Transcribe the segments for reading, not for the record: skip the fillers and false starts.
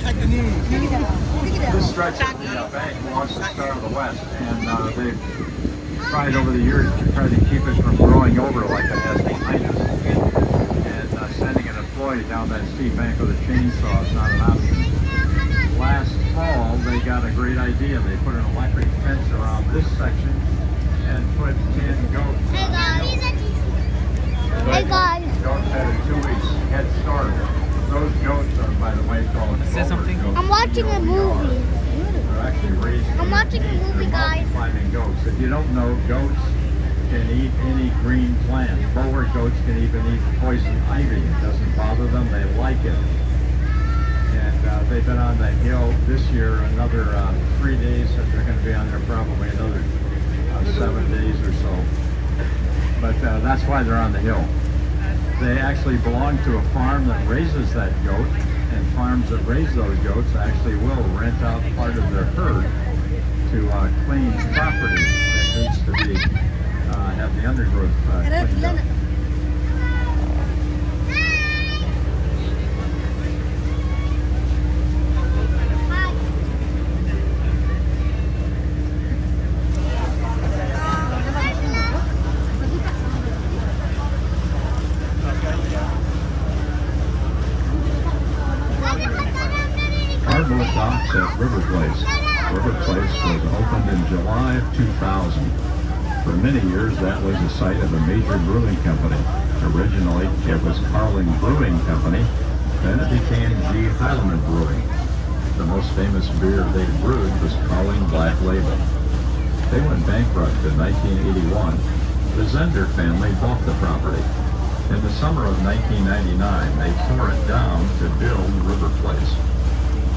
This stretch of the bank belongs to Star of the West, and they've tried over the years to try to keep it from growing over like it has behind us. And sending an employee down that steep bank with a chainsaw is not an option. Last fall, they got a great idea. They put an electric fence around this section and put 10 goats. Hey guys! Hey guys! Goats had a 2 weeks head start. Those goats are, by the way, called something. I'm watching a movie. They're actually raised. I'm watching a movie, guys. Climbing goats. If you don't know, goats can eat any green plant. Boer goats can even eat poison ivy. It doesn't bother them. They like it. And they've been on the hill this year another 3 days. So they're going to be on there probably another 7 days or so. But that's why they're on the hill. They actually belong to a farm that raises that goat, and farms that raise those goats actually will rent out part of their herd to clean property that needs to be have the undergrowth cleaned up. Docks at River Place. River Place was opened in July of 2000. For many years, that was the site of a major brewing company. Originally, it was Carling Brewing Company. Then it became G. Heilemann Brewing. The most famous beer they brewed was Carling Black Label. They went bankrupt in 1981. The Zender family bought the property. In the summer of 1999, they tore it down to build River Place.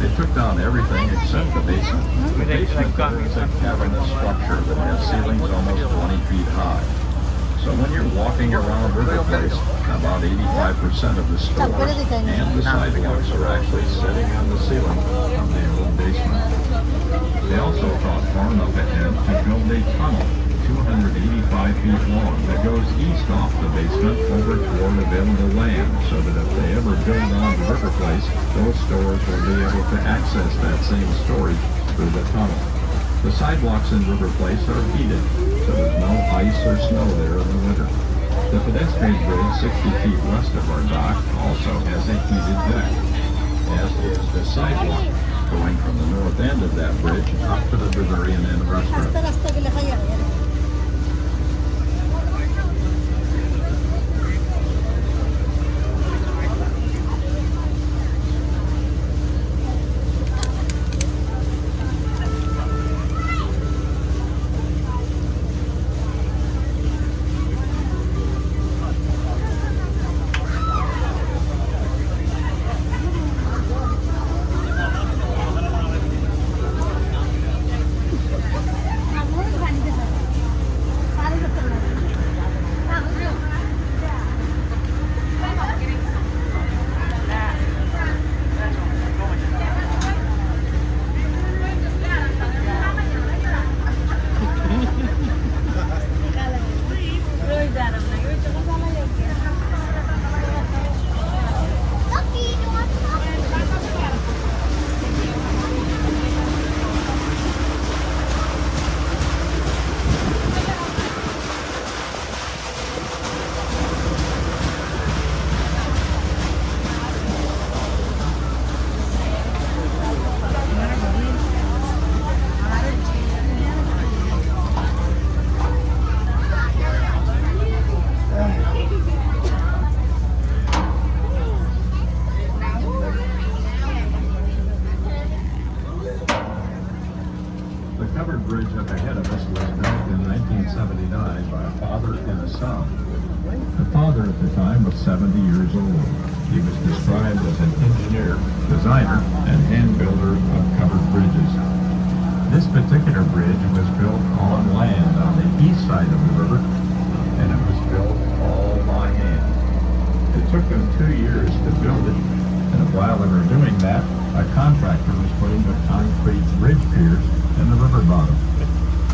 They took down everything except the basement. The basement is a cavernous structure that has ceilings almost 20 feet high. So when you're walking around River Place, about 85% of the store and the sidewalks are actually sitting on the ceiling of the old basement. They also thought far enough ahead to build a tunnel 285 feet long that goes east off the basement over toward available land, so that if they ever build on the River Place, those stores will be able to access that same storage through the tunnel. The sidewalks in River Place are heated, so there's no ice or snow there in the winter. The pedestrian bridge 60 feet west of our dock also has a heated deck, as is the sidewalk going from the north end of that bridge up to the Bavarian Inn restaurant. The father at the time was 70 years old. He was described as an engineer, designer, and hand builder of covered bridges. This particular bridge was built on land on the east side of the river, and it was built all by hand. It took them 2 years to build it, and while they were doing that, a contractor was putting the concrete bridge piers in the river bottom.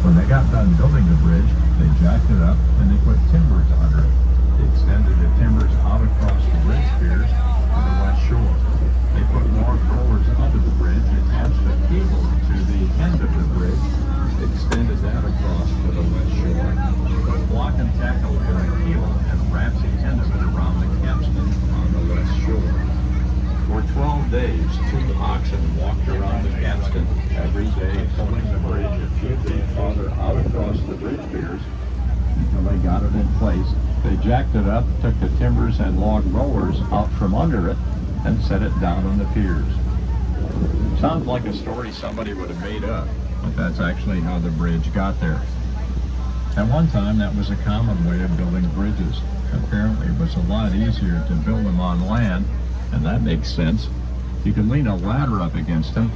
When they got done building the bridge, they jacked it up and they put timbers under it. They extended the timbers out across the bridge piers to the west shore. They put more rollers under the oxen walked around the capstan every day, pulling the bridge a few feet farther out across the bridge piers until they got it in place. They jacked it up, took the timbers and log rollers out from under it, and set it down on the piers. Sounds like a story somebody would have made up, but that's actually how the bridge got there. At one time, that was a common way of building bridges. Apparently, it was a lot easier to build them on land, and that makes sense. You could lean a ladder up against them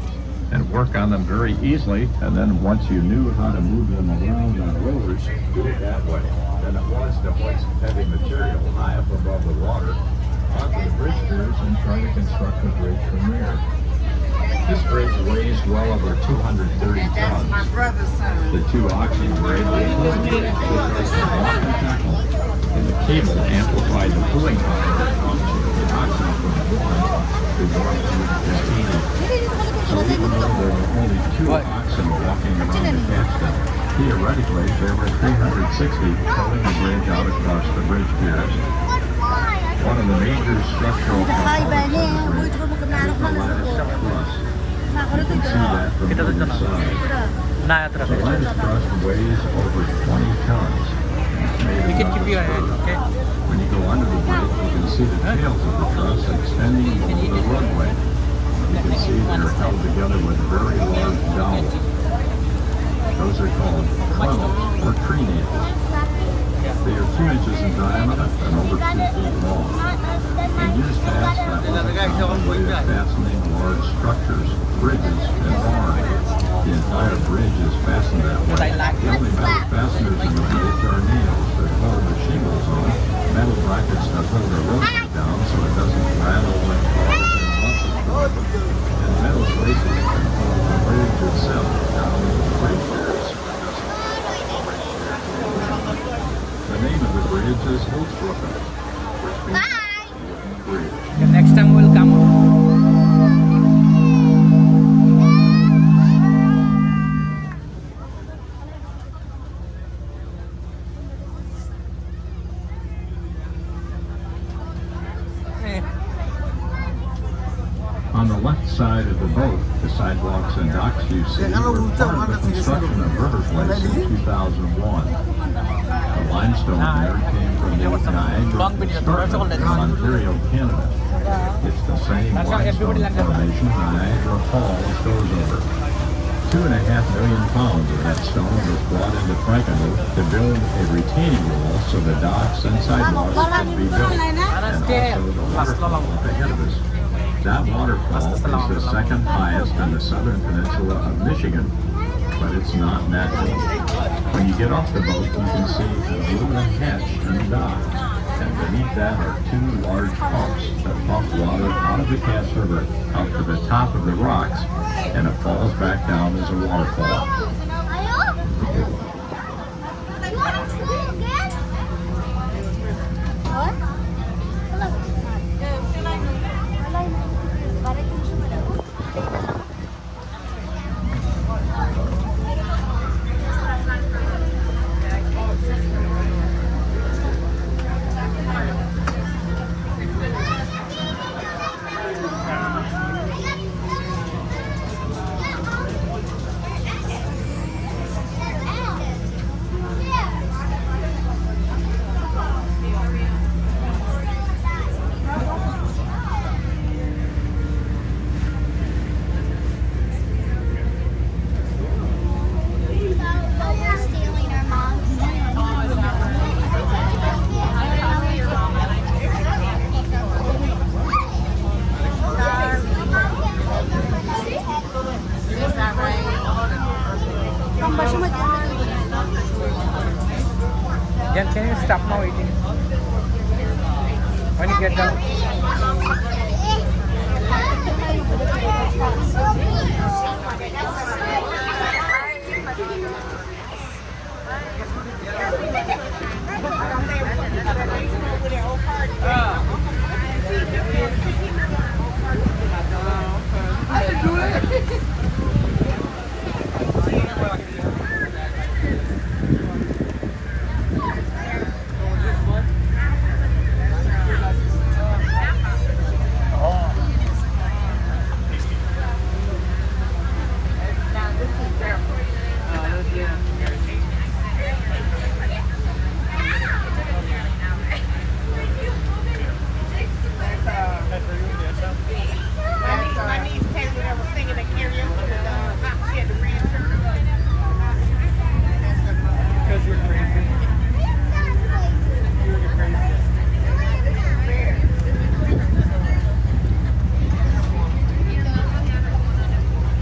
and work on them very easily, and then once you knew how to move them around on rollers, do it that way. Then it was to hoist heavy material high up above the water onto the bridge piers and try to construct a bridge from there. This bridge weighs well over 230 tons. My brother's son. The two oxen were able to pull the bridge because of the walk and tackle, and the cable amplified the pulling power that comes from the oxen from the barn to go up to the container. So even though there were only two oxen walking around the capstan, theoretically there were 360 pulling the bridge out across the bridge piers. One of the major structural components of the bridge is the lattice truss. You can see that from the other side. The lattice truss weighs over 20 tons. We can keep your hand, okay? When you go under the bridge, you can see the tails of the truss extending below the runway. You can see they're held together with very large dowels. Those are called funnels or tree nails. They are 2 inches in diameter and over 2 feet long. In years past, that was a common way of fastening large structures, bridges, and barns. The entire bridge is fastened that way. The only metal fasteners in the bridge are nails that hold the shingles on, metal brackets that hold the rope down so it doesn't rattle when cars and buses drive it, and metal braces that hold the bridge itself down to the bridge piers. The name of the bridge is Holtzbrocken, which means bridge. The next time we'll come. On the left side of the boat, the sidewalks and docks you see were part of the construction of River Place in 2001. The limestone there came from the Niagara Escarpment in Ontario, Canada. It's the same limestone formation Niagara Falls goes over. 2.5 million pounds of that stone was brought into Frankenmuth to build a retaining wall so the docks and sidewalks could be built, and also the waterfall up ahead of us. That waterfall is the second highest in the southern peninsula of Michigan, but it's not natural. When you get off the boat, you can see an aluminum hatch in the dock, and beneath that are 2 large pumps that pump water out of the Cass River out to the top of the rocks, and it falls back down as a waterfall. Jan, can you stop now eating? When you get done.